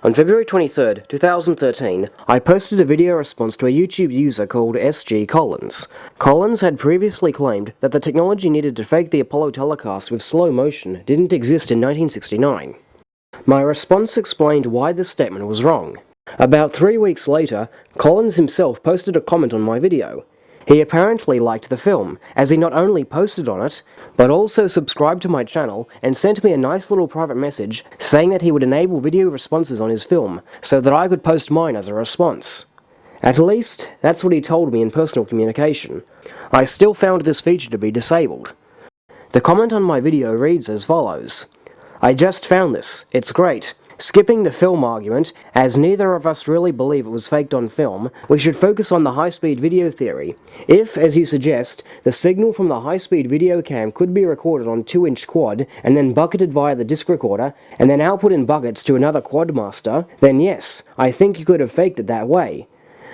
On February 23rd, 2013, I posted a video response to a YouTube user called SG Collins. Collins had previously claimed that the technology needed to fake the Apollo telecast with slow motion didn't exist in 1969. My response explained why this statement was wrong. About 3 weeks later, Collins himself posted a comment on my video. He apparently liked the film, as he not only posted on it, but also subscribed to my channel and sent me a nice little private message saying that he would enable video responses on his film, so that I could post mine as a response. At least, that's what he told me in personal communication. I still found this feature to be disabled. The comment on my video reads as follows: "I just found this, it's great. Skipping the film argument, as neither of us really believe it was faked on film, we should focus on the high-speed video theory. If, as you suggest, the signal from the high-speed video cam could be recorded on 2-inch quad and then bucketed via the disc recorder and then output in buckets to another quad master, then yes, I think you could have faked it that way.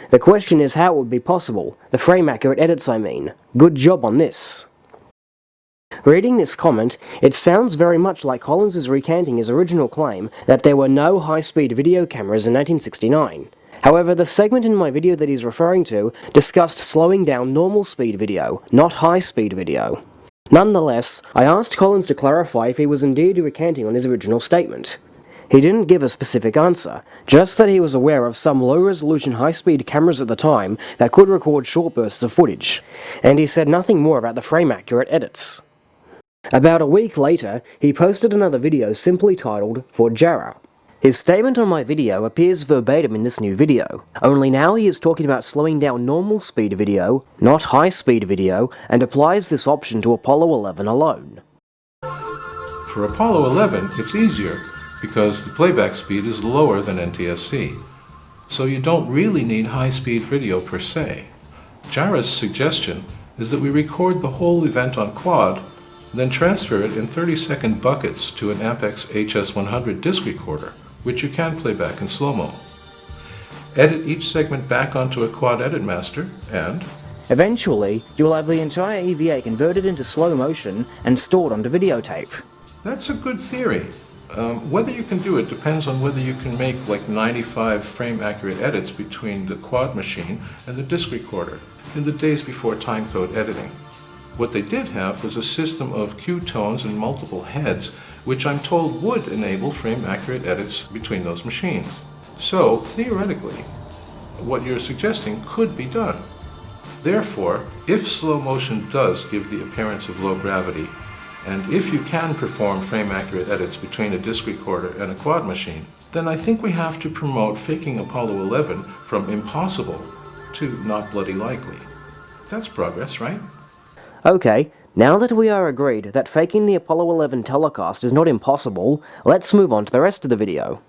The question is how it would be possible, the frame-accurate edits I mean. Good job on this." Reading this comment, it sounds very much like Collins is recanting his original claim that there were no high-speed video cameras in 1969. However, the segment in my video that he's referring to discussed slowing down normal speed video, not high-speed video. Nonetheless, I asked Collins to clarify if he was indeed recanting on his original statement. He didn't give a specific answer, just that he was aware of some low-resolution high-speed cameras at the time that could record short bursts of footage, and he said nothing more about the frame-accurate edits. About a week later, he posted another video simply titled, "For Jarrah." His statement on my video appears verbatim in this new video, only now he is talking about slowing down normal speed video, not high speed video, and applies this option to Apollo 11 alone. For Apollo 11, it's easier, because the playback speed is lower than NTSC, so you don't really need high-speed video per se. Jarrah's suggestion is that we record the whole event on quad, then transfer it in 30-second buckets to an Ampex HS100 disc recorder, which you can play back in slow-mo. Edit each segment back onto a quad edit master, and eventually, you will have the entire EVA converted into slow motion and stored onto videotape. That's a good theory. Whether you can do it depends on whether you can make like 95 frame-accurate edits between the quad machine and the disc recorder in the days before timecode editing. What they did have was a system of Q tones and multiple heads, which I'm told would enable frame-accurate edits between those machines. So, theoretically, what you're suggesting could be done. Therefore, if slow motion does give the appearance of low gravity, and if you can perform frame-accurate edits between a disc recorder and a quad machine, then I think we have to promote faking Apollo 11 from impossible to not bloody likely. That's progress, right? Okay, now that we are agreed that faking the Apollo 11 telecast is not impossible, let's move on to the rest of the video.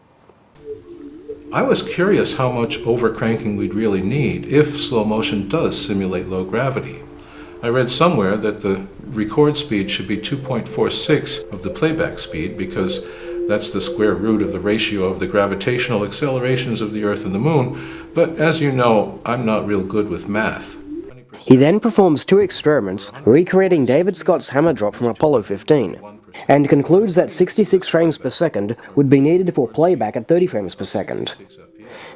I was curious how much overcranking we'd really need if slow motion does simulate low gravity. I read somewhere that the record speed should be 2.46 of the playback speed because that's the square root of the ratio of the gravitational accelerations of the Earth and the Moon, but as you know, I'm not real good with math. He then performs 2 experiments, recreating David Scott's hammer drop from Apollo 15, and concludes that 66 frames per second would be needed for playback at 30 frames per second.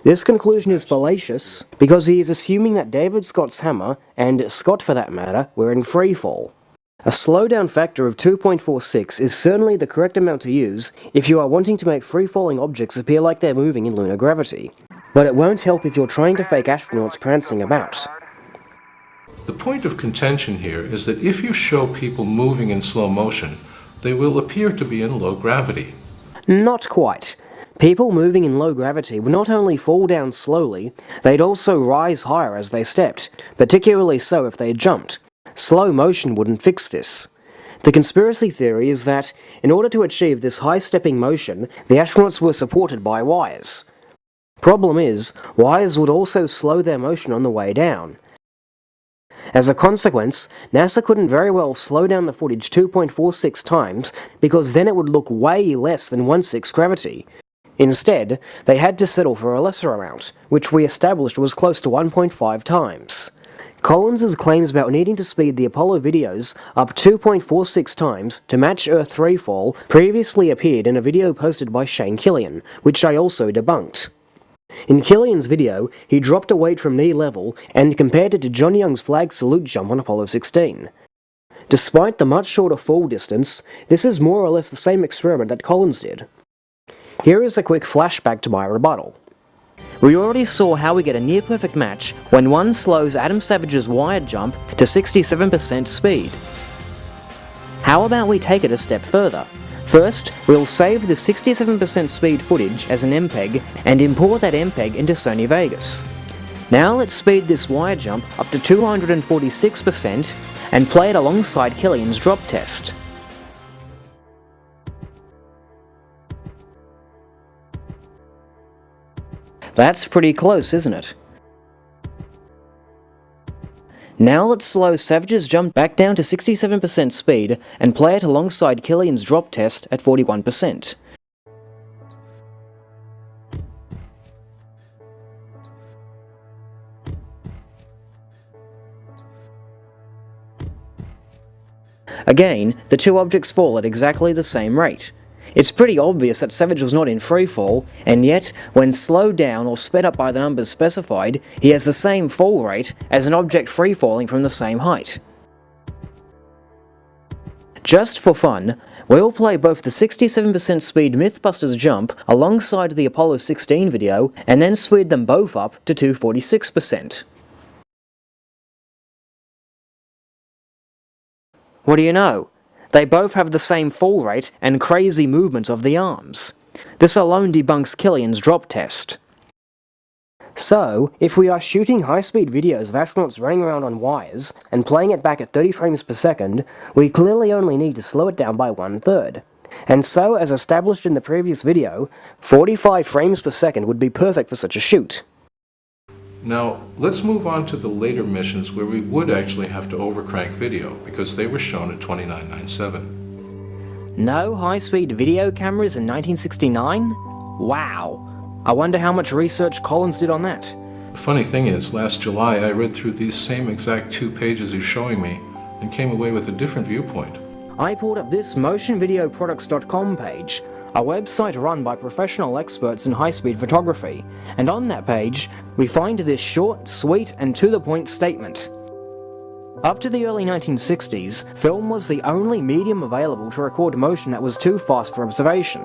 This conclusion is fallacious because he is assuming that David Scott's hammer, and Scott for that matter, were in freefall. A slowdown factor of 2.46 is certainly the correct amount to use if you are wanting to make free-falling objects appear like they're moving in lunar gravity, but it won't help if you're trying to fake astronauts prancing about. The point of contention here is that if you show people moving in slow motion, they will appear to be in low gravity. Not quite. People moving in low gravity would not only fall down slowly, they'd also rise higher as they stepped, particularly so if they jumped. Slow motion wouldn't fix this. The conspiracy theory is that, in order to achieve this high-stepping motion, the astronauts were supported by wires. Problem is, wires would also slow their motion on the way down. As a consequence, NASA couldn't very well slow down the footage 2.46 times because then it would look way less than 1/6 gravity. Instead, they had to settle for a lesser amount, which we established was close to 1.5 times. Collins' claims about needing to speed the Apollo videos up 2.46 times to match Earth freefall previously appeared in a video posted by Shane Killian, which I also debunked. In Killian's video, he dropped a weight from knee level and compared it to John Young's flag salute jump on Apollo 16. Despite the much shorter fall distance, this is more or less the same experiment that Collins did. Here is a quick flashback to my rebuttal. We already saw how we get a near-perfect match when one slows Adam Savage's wired jump to 67% speed. How about we take it a step further? First, we'll save the 67% speed footage as an MPEG and import that MPEG into Sony Vegas. Now let's speed this wire jump up to 246% and play it alongside Killian's drop test. That's pretty close, isn't it? Now let's slow Savage's jump back down to 67% speed and play it alongside Killian's drop test at 41%. Again, the two objects fall at exactly the same rate. It's pretty obvious that Savage was not in freefall, and yet, when slowed down or sped up by the numbers specified, he has the same fall rate as an object freefalling from the same height. Just for fun, we'll play both the 67% speed Mythbusters jump alongside the Apollo 16 video, and then speed them both up to 246%. What do you know? They both have the same fall rate and crazy movement of the arms. This alone debunks Killian's drop test. So, if we are shooting high-speed videos of astronauts running around on wires and playing it back at 30 frames per second, we clearly only need to slow it down by 1/3. And so, as established in the previous video, 45 frames per second would be perfect for such a shoot. Now, let's move on to the later missions where we would actually have to overcrank video, because they were shown at 2997. No high-speed video cameras in 1969? Wow! I wonder how much research Collins did on that. The funny thing is, last July I read through these same exact 2 pages you're showing me, and came away with a different viewpoint. I pulled up this motionvideoproducts.com page, a website run by professional experts in high-speed photography, and on that page, we find this short, sweet, and to-the-point statement. Up to the early 1960s, film was the only medium available to record motion that was too fast for observation.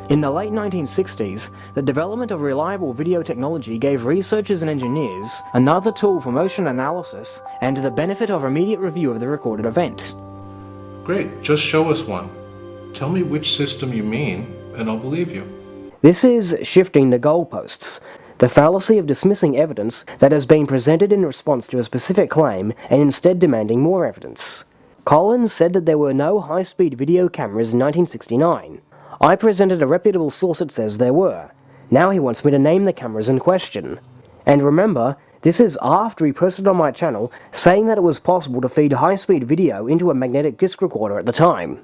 In the late 1960s, the development of reliable video technology gave researchers and engineers another tool for motion analysis and the benefit of immediate review of the recorded event. Great, just show us one. Tell me which system you mean, and I'll believe you. This is shifting the goalposts, the fallacy of dismissing evidence that has been presented in response to a specific claim and instead demanding more evidence. Collins said that there were no high-speed video cameras in 1969. I presented a reputable source that says there were. Now he wants me to name the cameras in question. And remember, this is after he posted on my channel saying that it was possible to feed high-speed video into a magnetic disc recorder at the time.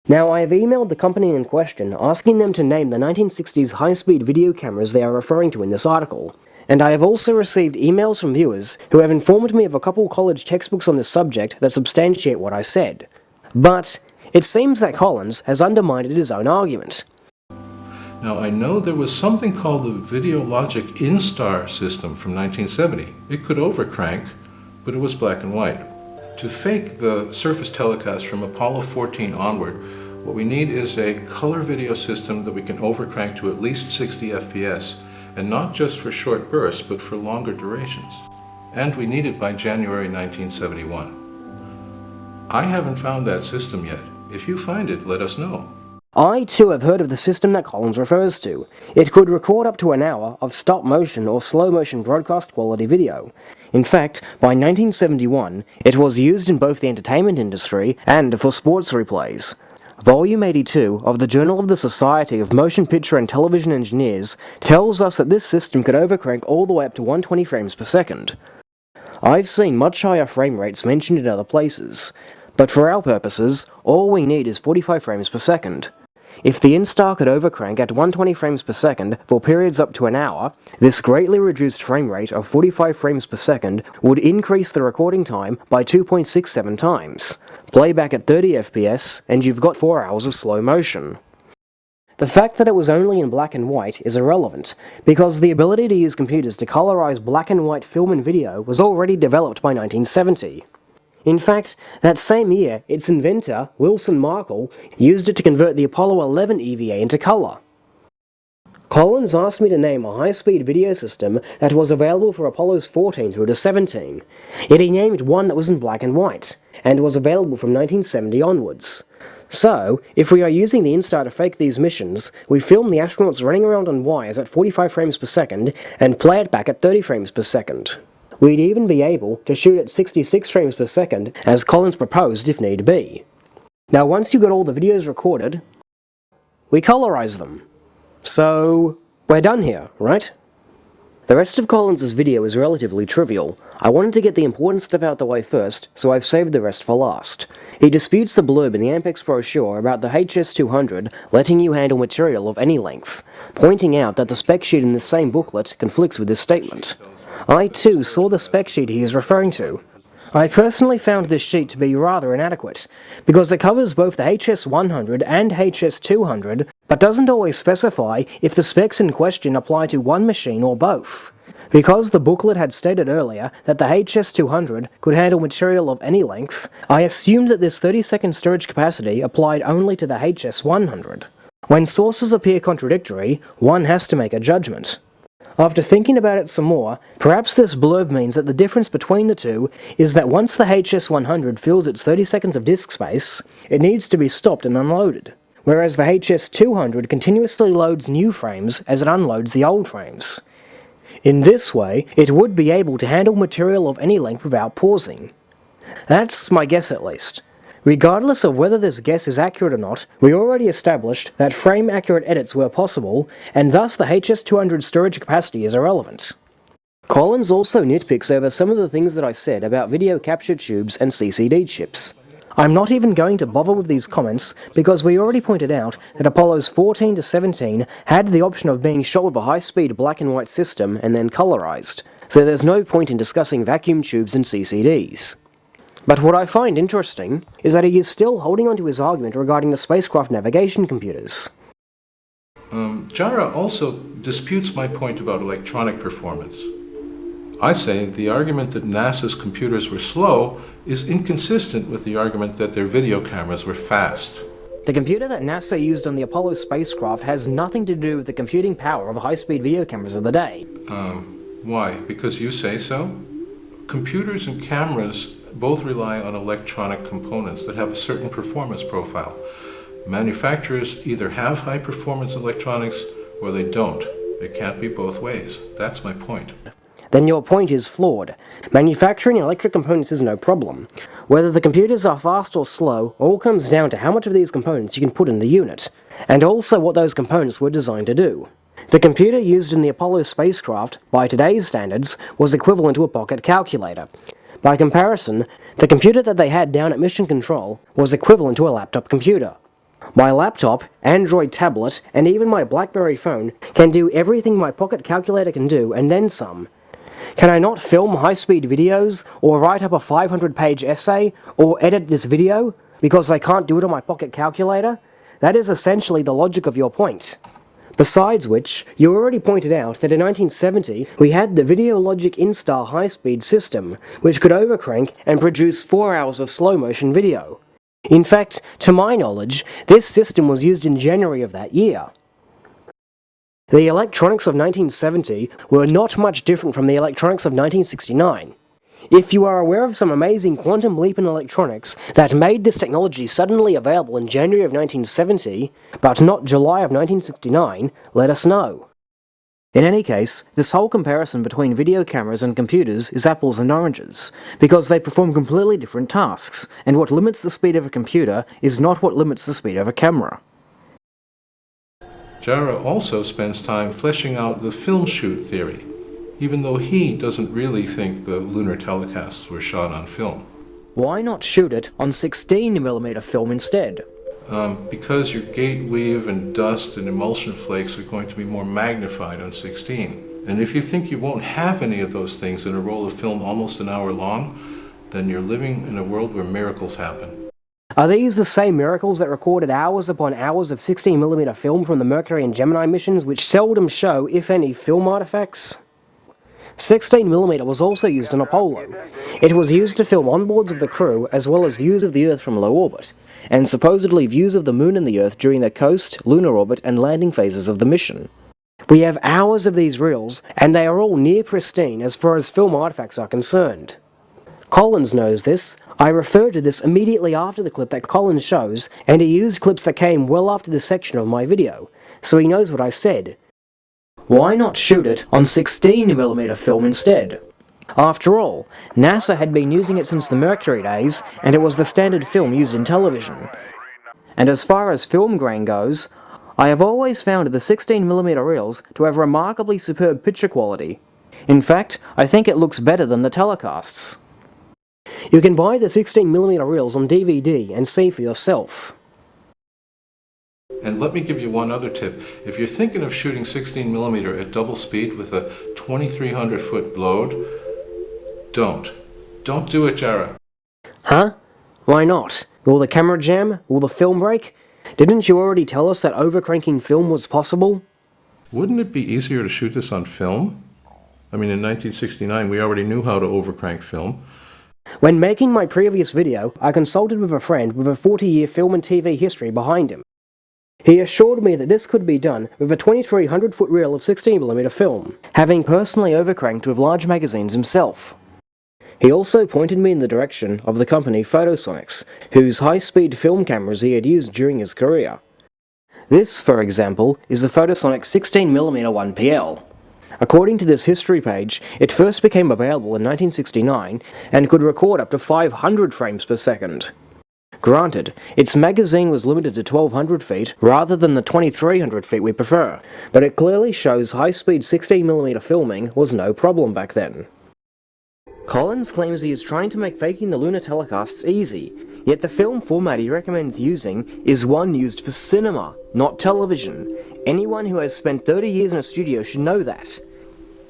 Now, I have emailed the company in question asking them to name the 1960s high-speed video cameras they are referring to in this article, and I have also received emails from viewers who have informed me of a couple college textbooks on this subject that substantiate what I said. But it seems that Collins has undermined his own argument. Now, I know there was something called the Logic INSTAR system from 1970. It could overcrank, but it was black and white. To fake the surface telecast from Apollo 14 onward, what we need is a color video system that we can overcrank to at least 60 FPS, and not just for short bursts, but for longer durations. And we need it by January 1971. I haven't found that system yet. If you find it, let us know. I too have heard of the system that Collins refers to. It could record up to an hour of stop-motion or slow-motion broadcast quality video. In fact, by 1971, it was used in both the entertainment industry and for sports replays. Volume 82 of the Journal of the Society of Motion Picture and Television Engineers tells us that this system could overcrank all the way up to 120 frames per second. I've seen much higher frame rates mentioned in other places, but for our purposes, all we need is 45 frames per second. If the INSTAR could overcrank at 120 frames per second for periods up to an hour, this greatly reduced frame rate of 45 frames per second would increase the recording time by 2.67 times. Playback at 30 FPS, and you've got 4 hours of slow motion. The fact that it was only in black and white is irrelevant, because the ability to use computers to colorize black and white film and video was already developed by 1970. In fact, that same year, its inventor, Wilson Markle, used it to convert the Apollo 11 EVA into color. Collins asked me to name a high-speed video system that was available for Apollos 14 through to 17, yet he named one that was in black and white, and was available from 1970 onwards. So, if we are using the INSTAR to fake these missions, we film the astronauts running around on wires at 45 frames per second, and play it back at 30 frames per second. We'd even be able to shoot at 66 frames per second, as Collins proposed if need be. Now once you got all the videos recorded, we colorize them. So, we're done here, right? The rest of Collins' video is relatively trivial. I wanted to get the important stuff out the way first, so I've saved the rest for last. He disputes the blurb in the Ampex brochure about the HS200 letting you handle material of any length, pointing out that the spec sheet in the same booklet conflicts with this statement. I too saw the spec sheet he is referring to. I personally found this sheet to be rather inadequate, because it covers both the HS100 and HS200, but doesn't always specify if the specs in question apply to one machine or both. Because the booklet had stated earlier that the HS200 could handle material of any length, I assumed that this 30-second storage capacity applied only to the HS100. When sources appear contradictory, one has to make a judgment. After thinking about it some more, perhaps this blurb means that the difference between the two is that once the HS100 fills its 30 seconds of disk space, it needs to be stopped and unloaded, whereas the HS200 continuously loads new frames as it unloads the old frames. In this way, it would be able to handle material of any length without pausing. That's my guess at least. Regardless of whether this guess is accurate or not, we already established that frame-accurate edits were possible, and thus the HS200 storage capacity is irrelevant. Collins also nitpicks over some of the things that I said about video capture tubes and CCD chips. I'm not even going to bother with these comments, because we already pointed out that Apollos 14 to 17 had the option of being shot with a high-speed black and white system and then colorized, so there's no point in discussing vacuum tubes and CCDs. But what I find interesting is that he is still holding on to his argument regarding the spacecraft navigation computers. Jarrah also disputes my point about electronic performance. I say the argument that NASA's computers were slow is inconsistent with the argument that their video cameras were fast. The computer that NASA used on the Apollo spacecraft has nothing to do with the computing power of high-speed video cameras of the day. Why? Because you say so? Computers and cameras both rely on electronic components that have a certain performance profile. Manufacturers either have high-performance electronics or they don't. It can't be both ways. That's my point. Then your point is flawed. Manufacturing electric components is no problem. Whether the computers are fast or slow all comes down to how much of these components you can put in the unit, and also what those components were designed to do. The computer used in the Apollo spacecraft, by today's standards, was equivalent to a pocket calculator. By comparison, the computer that they had down at Mission Control was equivalent to a laptop computer. My laptop, Android tablet, and even my BlackBerry phone can do everything my pocket calculator can do, and then some. Can I not film high-speed videos, or write up a 500-page essay, or edit this video, because I can't do it on my pocket calculator? That is essentially the logic of your point. Besides which, you already pointed out that in 1970 we had the Logic INSTAR high-speed system, which could overcrank and produce 4 hours of slow-motion video. In fact, to my knowledge, this system was used in January of that year. The electronics of 1970 were not much different from the electronics of 1969. If you are aware of some amazing quantum leap in electronics that made this technology suddenly available in January of 1970, but not July of 1969, let us know. In any case, this whole comparison between video cameras and computers is apples and oranges, because they perform completely different tasks, and what limits the speed of a computer is not what limits the speed of a camera. Jarrah also spends time fleshing out the film shoot theory, even though he doesn't really think the lunar telecasts were shot on film. Why not shoot it on 16mm film instead? because your gate weave and dust and emulsion flakes are going to be more magnified on 16. And if you think you won't have any of those things in a roll of film almost an hour long, then you're living in a world where miracles happen. Are these the same miracles that recorded hours upon hours of 16mm film from the Mercury and Gemini missions, which seldom show, if any, film artifacts? 16mm was also used on Apollo. It was used to film onboards of the crew, as well as views of the Earth from low orbit, and supposedly views of the Moon and the Earth during the coast, lunar orbit, and landing phases of the mission. We have hours of these reels, and they are all near pristine as far as film artifacts are concerned. Collins knows this. I referred to this immediately after the clip that Collins shows, and he used clips that came well after this section of my video, so he knows what I said. Why not shoot it on 16mm film instead? After all, NASA had been using it since the Mercury days, and it was the standard film used in television. And as far as film grain goes, I have always found the 16mm reels to have remarkably superb picture quality. In fact, I think it looks better than the telecasts. You can buy the 16mm reels on DVD and see for yourself. And let me give you one other tip. If you're thinking of shooting 16mm at double speed with a 2300-foot load, don't. Don't do it, Jarrah. Huh? Why not? Will the camera jam? Will the film break? Didn't you already tell us that overcranking film was possible? Wouldn't it be easier to shoot this on film? I mean, in 1969, we already knew how to overcrank film. When making my previous video, I consulted with a friend with a 40-year film and TV history behind him. He assured me that this could be done with a 2300-foot reel of 16mm film, having personally overcranked with large magazines himself. He also pointed me in the direction of the company Photosonics, whose high-speed film cameras he had used during his career. This, for example, is the Photosonic 16mm 1PL. According to this history page, it first became available in 1969 and could record up to 500 frames per second. Granted, its magazine was limited to 1200 feet rather than the 2300 feet we prefer, but it clearly shows high-speed 16mm filming was no problem back then. Collins claims he is trying to make faking the lunar telecasts easy, yet the film format he recommends using is one used for cinema, not television. Anyone who has spent 30 years in a studio should know that.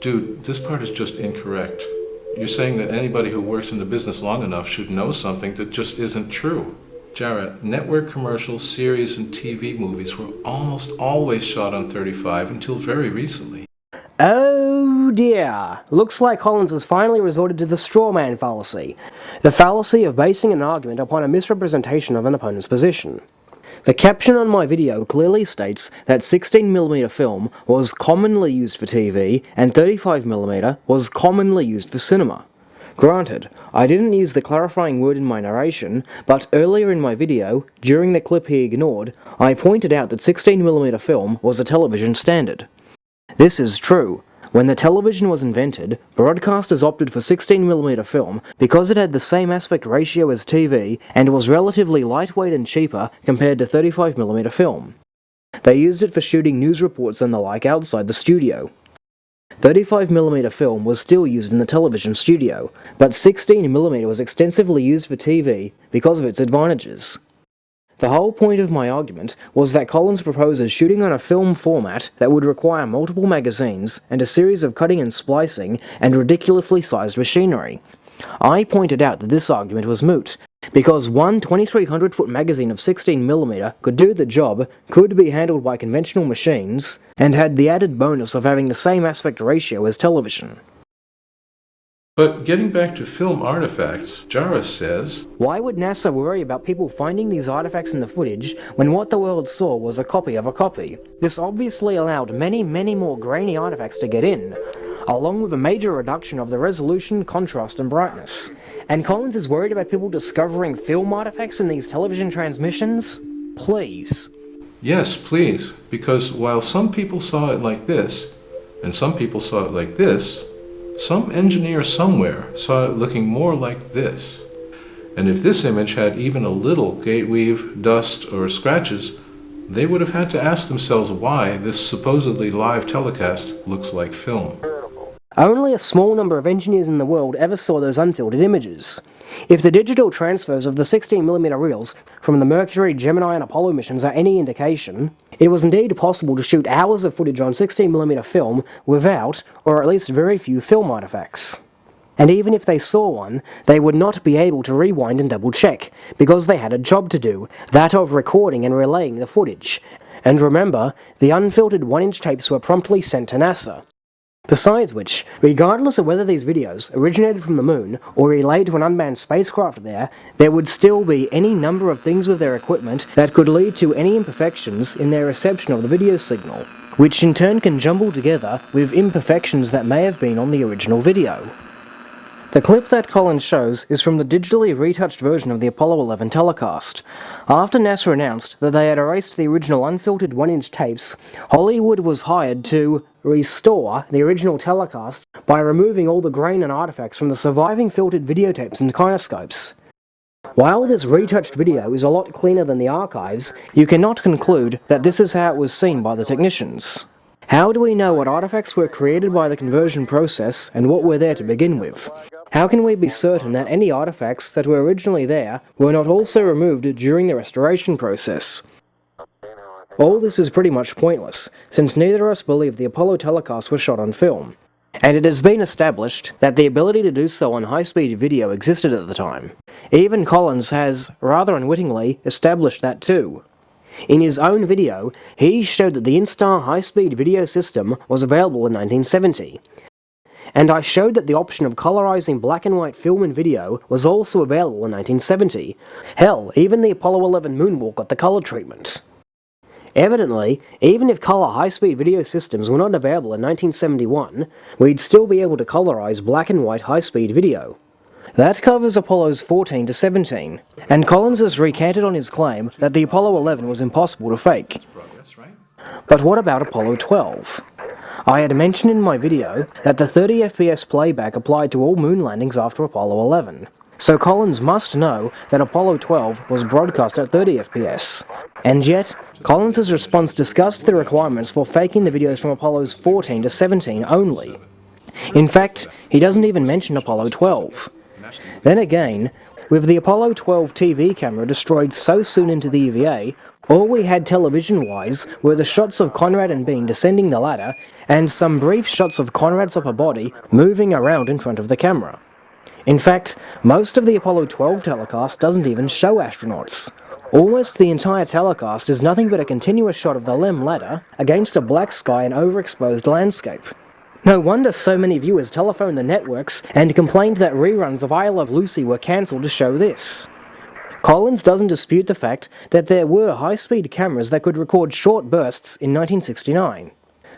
Dude, this part is just incorrect. You're saying that anybody who works in the business long enough should know something that just isn't true. Jarrah, network commercials, series, and TV movies were almost always shot on 35 until very recently. Oh dear. Looks like Collins has finally resorted to the straw man fallacy. The fallacy of basing an argument upon a misrepresentation of an opponent's position. The caption on my video clearly states that 16mm film was commonly used for TV and 35mm was commonly used for cinema. Granted, I didn't use the clarifying word in my narration, but earlier in my video, during the clip he ignored, I pointed out that 16mm film was a television standard. This is true. When the television was invented, broadcasters opted for 16mm film because it had the same aspect ratio as TV and was relatively lightweight and cheaper compared to 35mm film. They used it for shooting news reports and the like outside the studio. 35mm film was still used in the television studio, but 16mm was extensively used for TV because of its advantages. The whole point of my argument was that Collins proposes shooting on a film format that would require multiple magazines and a series of cutting and splicing and ridiculously sized machinery. I pointed out that this argument was moot, because one 2300-foot magazine of 16mm could do the job, could be handled by conventional machines, and had the added bonus of having the same aspect ratio as television. But getting back to film artifacts, Jarrah says, why would NASA worry about people finding these artifacts in the footage when what the world saw was a copy of a copy? This obviously allowed many more grainy artifacts to get in, along with a major reduction of the resolution, contrast, and brightness. And Collins is worried about people discovering film artifacts in these television transmissions? Please. yes, please, because while some people saw it like this, and some people saw it like this, some engineer somewhere saw it looking more like this. And if this image had even a little gate weave, dust, or scratches, they would have had to ask themselves why this supposedly live telecast looks like film. Only a small number of engineers in the world ever saw those unfiltered images. If the digital transfers of the 16mm reels from the Mercury, Gemini and Apollo missions are any indication, it was indeed possible to shoot hours of footage on 16mm film without, or at least very few, film artifacts. And even if they saw one, they would not be able to rewind and double-check, because they had a job to do, that of recording and relaying the footage. And remember, the unfiltered 1-inch tapes were promptly sent to NASA. Besides which, regardless of whether these videos originated from the moon or relayed to an unmanned spacecraft there would still be any number of things with their equipment that could lead to any imperfections in their reception of the video signal, which in turn can jumble together with imperfections that may have been on the original video. The clip that Collins shows is from the digitally retouched version of the Apollo 11 telecast. After NASA announced that they had erased the original unfiltered 1-inch tapes, Hollywood was hired to restore the original telecasts by removing all the grain and artifacts from the surviving filtered videotapes and kinescopes. While this retouched video is a lot cleaner than the archives, you cannot conclude that this is how it was seen by the technicians. How do we know what artifacts were created by the conversion process and what were there to begin with? How can we be certain that any artifacts that were originally there were not also removed during the restoration process? All this is pretty much pointless, since neither of us believe the Apollo telecasts were shot on film. And it has been established that the ability to do so on high-speed video existed at the time. Even Collins has, rather unwittingly, established that too. In his own video, he showed that the INSTAR high-speed video system was available in 1970. And I showed that the option of colorizing black and white film and video was also available in 1970. Hell, even the Apollo 11 moonwalk got the color treatment. Evidently, even if color high-speed video systems were not available in 1971, we'd still be able to colorize black and white high-speed video. That covers Apollos 14 to 17, and Collins has recanted on his claim that the Apollo 11 was impossible to fake. But what about Apollo 12? I had mentioned in my video that the 30 FPS playback applied to all moon landings after Apollo 11, so Collins must know that Apollo 12 was broadcast at 30 FPS. And yet, Collins' response discussed the requirements for faking the videos from Apollos 14 to 17 only. In fact, he doesn't even mention Apollo 12. Then again, with the Apollo 12 TV camera destroyed so soon into the EVA, all we had television-wise were the shots of Conrad and Bean descending the ladder, and some brief shots of Conrad's upper body moving around in front of the camera. In fact, most of the Apollo 12 telecast doesn't even show astronauts. Almost the entire telecast is nothing but a continuous shot of the LEM ladder against a black sky and overexposed landscape. No wonder so many viewers telephoned the networks and complained that reruns of I Love Lucy were cancelled to show this. Collins doesn't dispute the fact that there were high-speed cameras that could record short bursts in 1969.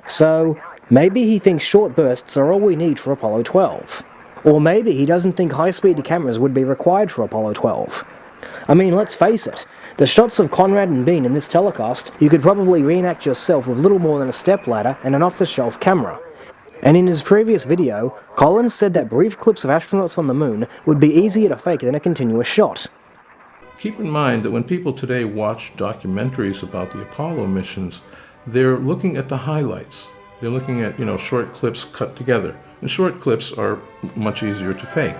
So, maybe he thinks short bursts are all we need for Apollo 12. Or maybe he doesn't think high-speed cameras would be required for Apollo 12. I mean, let's face it, the shots of Conrad and Bean in this telecast you could probably reenact yourself with little more than a stepladder and an off-the-shelf camera. And in his previous video, Collins said that brief clips of astronauts on the moon would be easier to fake than a continuous shot. Keep in mind that when people today watch documentaries about the Apollo missions, they're looking at the highlights. They're looking at, short clips cut together. And short clips are much easier to fake.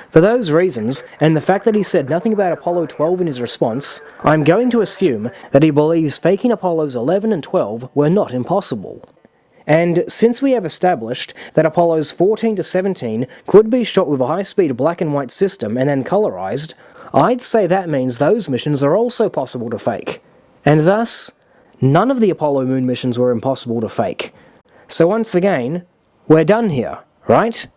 For those reasons, and the fact that he said nothing about Apollo 12 in his response, I'm going to assume that he believes faking Apollos 11 and 12 were not impossible. And since we have established that Apollos 14 to 17 could be shot with a high-speed black and white system and then colorized, I'd say that means those missions are also possible to fake. And thus, none of the Apollo moon missions were impossible to fake. So once again, we're done here, right?